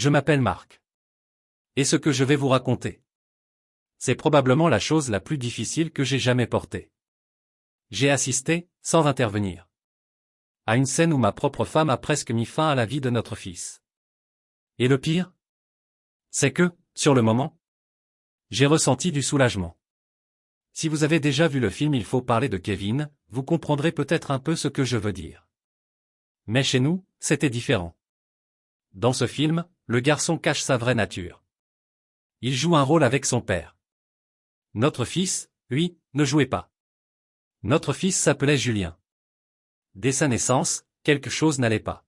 Je m'appelle Marc. Et ce que je vais vous raconter, c'est probablement la chose la plus difficile que j'ai jamais portée. J'ai assisté, sans intervenir, à une scène où ma propre femme a presque mis fin à la vie de notre fils. Et le pire, c'est que, sur le moment, j'ai ressenti du soulagement. Si vous avez déjà vu le film Il faut parler de Kevin, vous comprendrez peut-être un peu ce que je veux dire. Mais chez nous, c'était différent. Dans ce film, le garçon cache sa vraie nature. Il joue un rôle avec son père. Notre fils, lui, ne jouait pas. Notre fils s'appelait Julien. Dès sa naissance, quelque chose n'allait pas.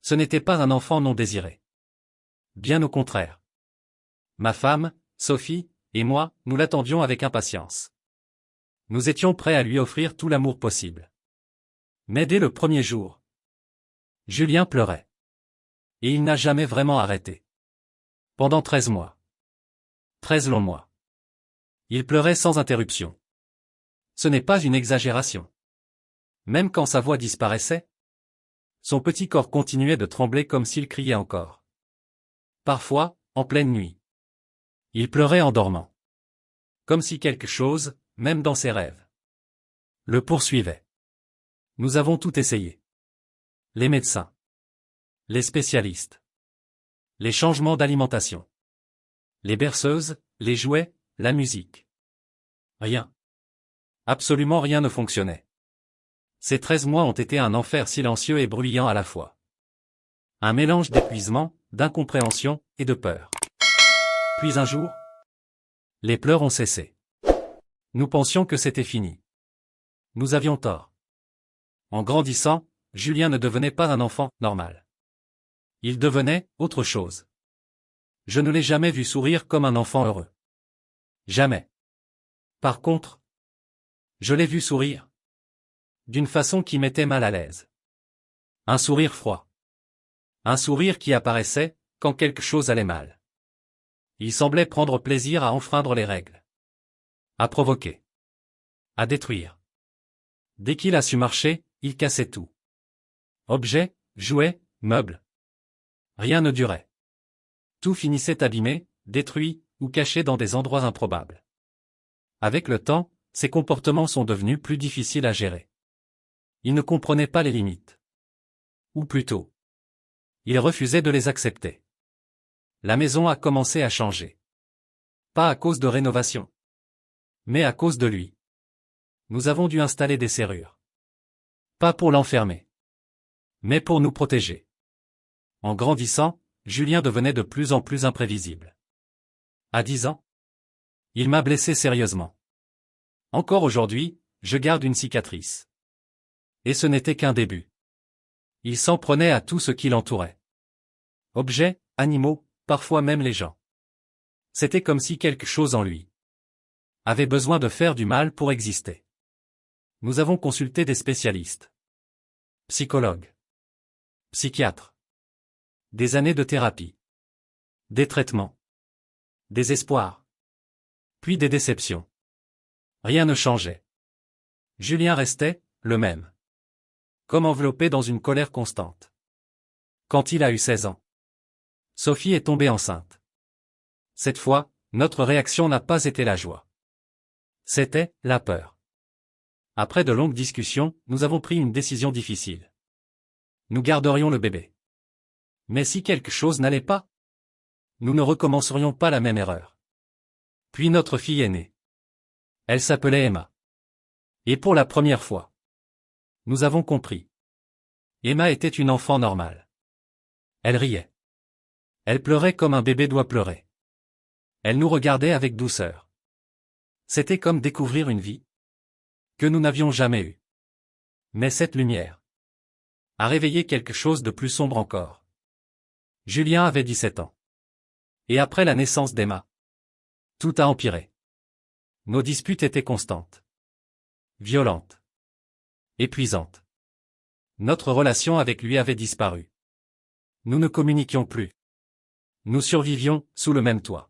Ce n'était pas un enfant non désiré. Bien au contraire. Ma femme, Sophie, et moi, nous l'attendions avec impatience. Nous étions prêts à lui offrir tout l'amour possible. Mais dès le premier jour, Julien pleurait. Et il n'a jamais vraiment arrêté. Pendant 13 mois. 13 longs mois. Il pleurait sans interruption. Ce n'est pas une exagération. Même quand sa voix disparaissait, son petit corps continuait de trembler comme s'il criait encore. Parfois, en pleine nuit. Il pleurait en dormant. Comme si quelque chose, même dans ses rêves, le poursuivait. Nous avons tout essayé. Les médecins. Les spécialistes. Les changements d'alimentation. Les berceuses, les jouets, la musique. Rien. Absolument rien ne fonctionnait. Ces 13 mois ont été un enfer silencieux et bruyant à la fois. Un mélange d'épuisement, d'incompréhension et de peur. Puis un jour, les pleurs ont cessé. Nous pensions que c'était fini. Nous avions tort. En grandissant, Julien ne devenait pas un enfant normal. Il devenait autre chose. Je ne l'ai jamais vu sourire comme un enfant heureux. Jamais. Par contre, je l'ai vu sourire d'une façon qui m'était mal à l'aise. Un sourire froid. Un sourire qui apparaissait quand quelque chose allait mal. Il semblait prendre plaisir à enfreindre les règles. À provoquer. À détruire. Dès qu'il a su marcher, il cassait tout. Objets, jouets, meubles. Rien ne durait. Tout finissait abîmé, détruit, ou caché dans des endroits improbables. Avec le temps, ses comportements sont devenus plus difficiles à gérer. Il ne comprenait pas les limites. Ou plutôt, il refusait de les accepter. La maison a commencé à changer. Pas à cause de rénovation, mais à cause de lui. Nous avons dû installer des serrures. Pas pour l'enfermer, mais pour nous protéger. En grandissant, Julien devenait de plus en plus imprévisible. À 10 ans, il m'a blessé sérieusement. Encore aujourd'hui, je garde une cicatrice. Et ce n'était qu'un début. Il s'en prenait à tout ce qui l'entourait. Objets, animaux, parfois même les gens. C'était comme si quelque chose en lui avait besoin de faire du mal pour exister. Nous avons consulté des spécialistes. Psychologues. Psychiatres. Des années de thérapie. Des traitements. Des espoirs. Puis des déceptions. Rien ne changeait. Julien restait, le même. Comme enveloppé dans une colère constante. Quand il a eu 16 ans, Sophie est tombée enceinte. Cette fois, notre réaction n'a pas été la joie. C'était la peur. Après de longues discussions, nous avons pris une décision difficile. Nous garderions le bébé. Mais si quelque chose n'allait pas, nous ne recommencerions pas la même erreur. Puis notre fille est née. Elle s'appelait Emma. Et pour la première fois, nous avons compris. Emma était une enfant normale. Elle riait. Elle pleurait comme un bébé doit pleurer. Elle nous regardait avec douceur. C'était comme découvrir une vie que nous n'avions jamais eue. Mais cette lumière a réveillé quelque chose de plus sombre encore. Julien avait 17 ans. Et après la naissance d'Emma, tout a empiré. Nos disputes étaient constantes. Violentes. Épuisantes. Notre relation avec lui avait disparu. Nous ne communiquions plus. Nous survivions, sous le même toit.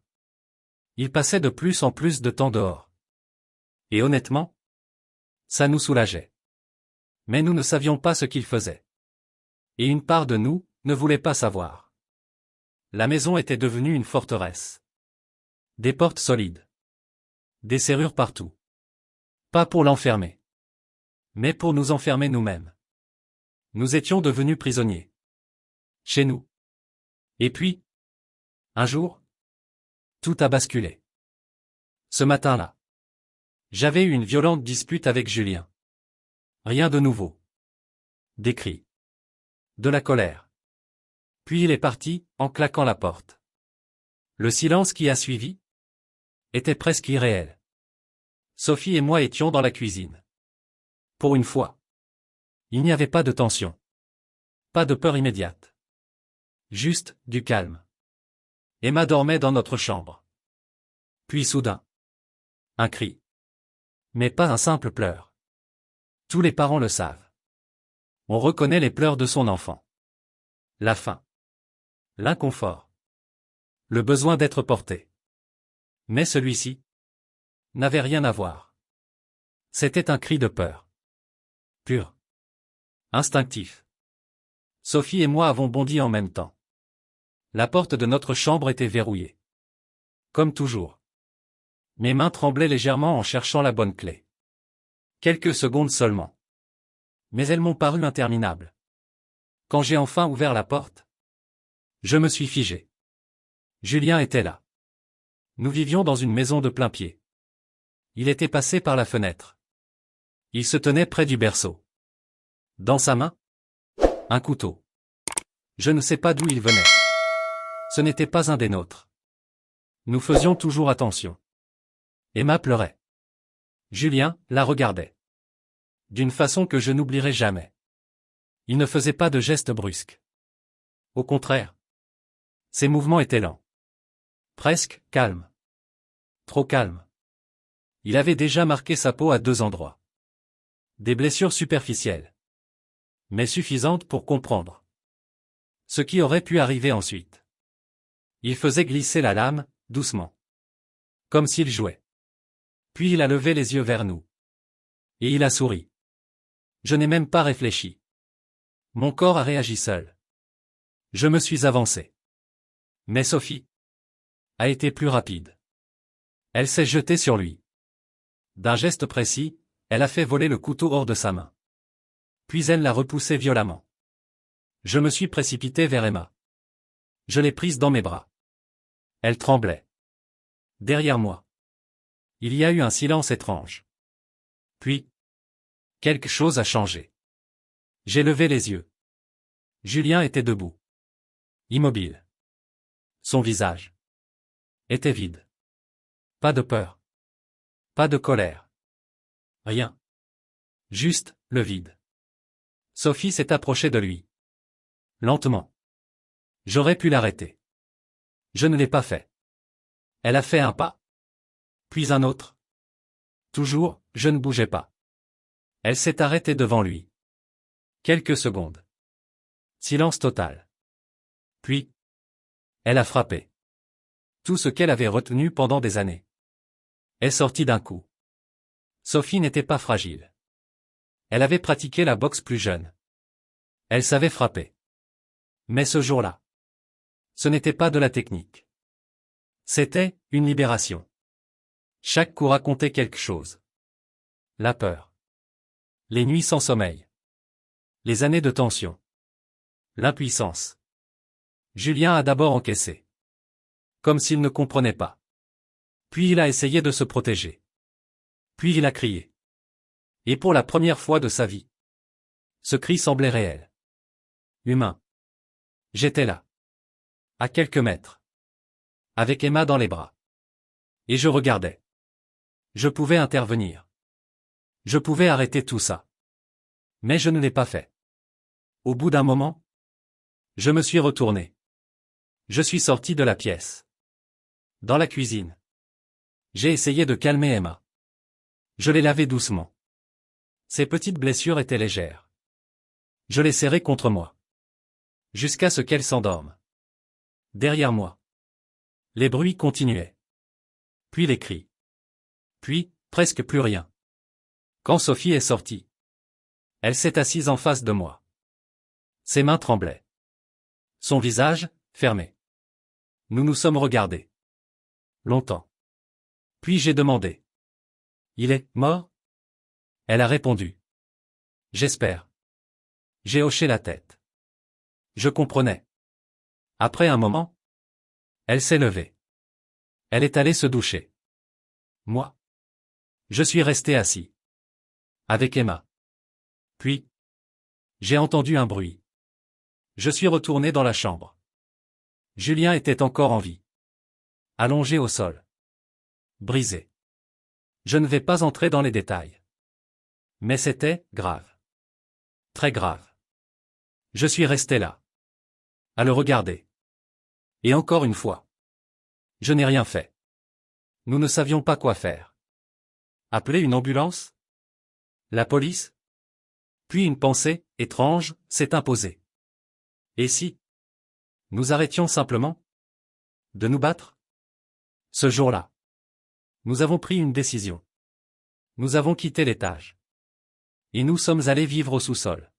Il passait de plus en plus de temps dehors. Et honnêtement, ça nous soulageait. Mais nous ne savions pas ce qu'il faisait. Et une part de nous ne voulait pas savoir. La maison était devenue une forteresse. Des portes solides. Des serrures partout. Pas pour l'enfermer. Mais pour nous enfermer nous-mêmes. Nous étions devenus prisonniers. Chez nous. Et puis, un jour, tout a basculé. Ce matin-là, j'avais eu une violente dispute avec Julien. Rien de nouveau. Des cris. De la colère. Puis il est parti, en claquant la porte. Le silence qui a suivi était presque irréel. Sophie et moi étions dans la cuisine. Pour une fois, il n'y avait pas de tension. Pas de peur immédiate. Juste du calme. Emma dormait dans notre chambre. Puis soudain, un cri. Mais pas un simple pleur. Tous les parents le savent. On reconnaît les pleurs de son enfant. La faim. L'inconfort. Le besoin d'être porté. Mais celui-ci n'avait rien à voir. C'était un cri de peur. Pur. Instinctif. Sophie et moi avons bondi en même temps. La porte de notre chambre était verrouillée. Comme toujours. Mes mains tremblaient légèrement en cherchant la bonne clé. Quelques secondes seulement. Mais elles m'ont paru interminables. Quand j'ai enfin ouvert la porte, je me suis figé. Julien était là. Nous vivions dans une maison de plain-pied. Il était passé par la fenêtre. Il se tenait près du berceau. Dans sa main, un couteau. Je ne sais pas d'où il venait. Ce n'était pas un des nôtres. Nous faisions toujours attention. Emma pleurait. Julien la regardait. D'une façon que je n'oublierai jamais. Il ne faisait pas de gestes brusques. Au contraire. Ses mouvements étaient lents. Presque calmes. Trop calmes. Il avait déjà marqué sa peau à 2 endroits. Des blessures superficielles. Mais suffisantes pour comprendre ce qui aurait pu arriver ensuite. Il faisait glisser la lame, doucement. Comme s'il jouait. Puis il a levé les yeux vers nous. Et il a souri. Je n'ai même pas réfléchi. Mon corps a réagi seul. Je me suis avancé. Mais Sophie a été plus rapide. Elle s'est jetée sur lui. D'un geste précis, elle a fait voler le couteau hors de sa main. Puis elle l'a repoussé violemment. Je me suis précipité vers Emma. Je l'ai prise dans mes bras. Elle tremblait. Derrière moi. Il y a eu un silence étrange. Puis, quelque chose a changé. J'ai levé les yeux. Julien était debout. Immobile. Son visage était vide. Pas de peur. Pas de colère. Rien. Juste, le vide. Sophie s'est approchée de lui. Lentement. J'aurais pu l'arrêter. Je ne l'ai pas fait. Elle a fait un pas. Puis un autre. Toujours, je ne bougeais pas. Elle s'est arrêtée devant lui. Quelques secondes. Silence total. Puis, elle a frappé. Tout ce qu'elle avait retenu pendant des années est sorti d'un coup. Sophie n'était pas fragile. Elle avait pratiqué la boxe plus jeune. Elle savait frapper. Mais ce jour-là, ce n'était pas de la technique. C'était une libération. Chaque coup racontait quelque chose. La peur. Les nuits sans sommeil. Les années de tension. L'impuissance. Julien a d'abord encaissé. Comme s'il ne comprenait pas. Puis il a essayé de se protéger. Puis il a crié. Et pour la première fois de sa vie, ce cri semblait réel. Humain. J'étais là. À quelques mètres. Avec Emma dans les bras. Et je regardais. Je pouvais intervenir. Je pouvais arrêter tout ça. Mais je ne l'ai pas fait. Au bout d'un moment, je me suis retourné. Je suis sorti de la pièce. Dans la cuisine. J'ai essayé de calmer Emma. Je l'ai lavée doucement. Ses petites blessures étaient légères. Je l'ai serrée contre moi. Jusqu'à ce qu'elle s'endorme. Derrière moi. Les bruits continuaient. Puis les cris. Puis, presque plus rien. Quand Sophie est sortie, elle s'est assise en face de moi. Ses mains tremblaient. Son visage, fermé. Nous nous sommes regardés. Longtemps. Puis j'ai demandé. Il est mort? Elle a répondu. J'espère. J'ai hoché la tête. Je comprenais. Après un moment, elle s'est levée. Elle est allée se doucher. Moi, je suis resté assis. Avec Emma. Puis, j'ai entendu un bruit. Je suis retourné dans la chambre. Julien était encore en vie. Allongé au sol. Brisé. Je ne vais pas entrer dans les détails. Mais c'était grave. Très grave. Je suis resté là. À le regarder. Et encore une fois. Je n'ai rien fait. Nous ne savions pas quoi faire. Appeler une ambulance? La police? Puis une pensée, étrange, s'est imposée. Et si nous arrêtions simplement de nous battre? Ce jour-là, nous avons pris une décision. Nous avons quitté l'étage. Et nous sommes allés vivre au sous-sol.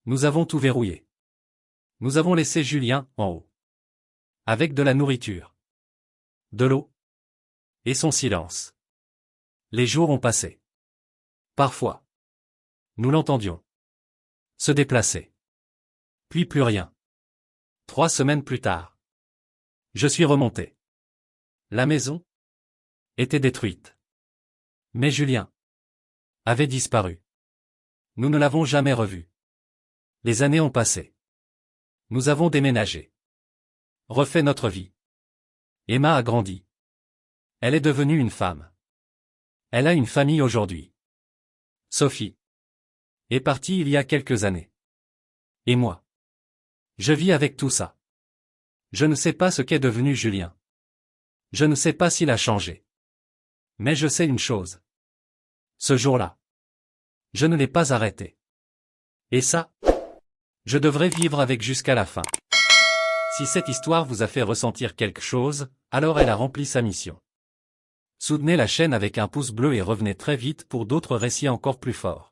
Nous avons tout verrouillé. Nous avons laissé Julien en haut. Avec de la nourriture. De l'eau. Et son silence. Les jours ont passé. Parfois. Nous l'entendions. Se déplacer. Puis plus rien. 3 semaines plus tard. Je suis remonté. La maison était détruite. Mais Julien avait disparu. Nous ne l'avons jamais revu. Les années ont passé. Nous avons déménagé. Refait notre vie. Emma a grandi. Elle est devenue une femme. Elle a une famille aujourd'hui. Sophie est partie il y a quelques années. Et moi, je vis avec tout ça. Je ne sais pas ce qu'est devenu Julien. Je ne sais pas s'il a changé. Mais je sais une chose. Ce jour-là, je ne l'ai pas arrêté. Et ça, je devrais vivre avec jusqu'à la fin. Si cette histoire vous a fait ressentir quelque chose, alors elle a rempli sa mission. Soutenez la chaîne avec un pouce bleu et revenez très vite pour d'autres récits encore plus forts.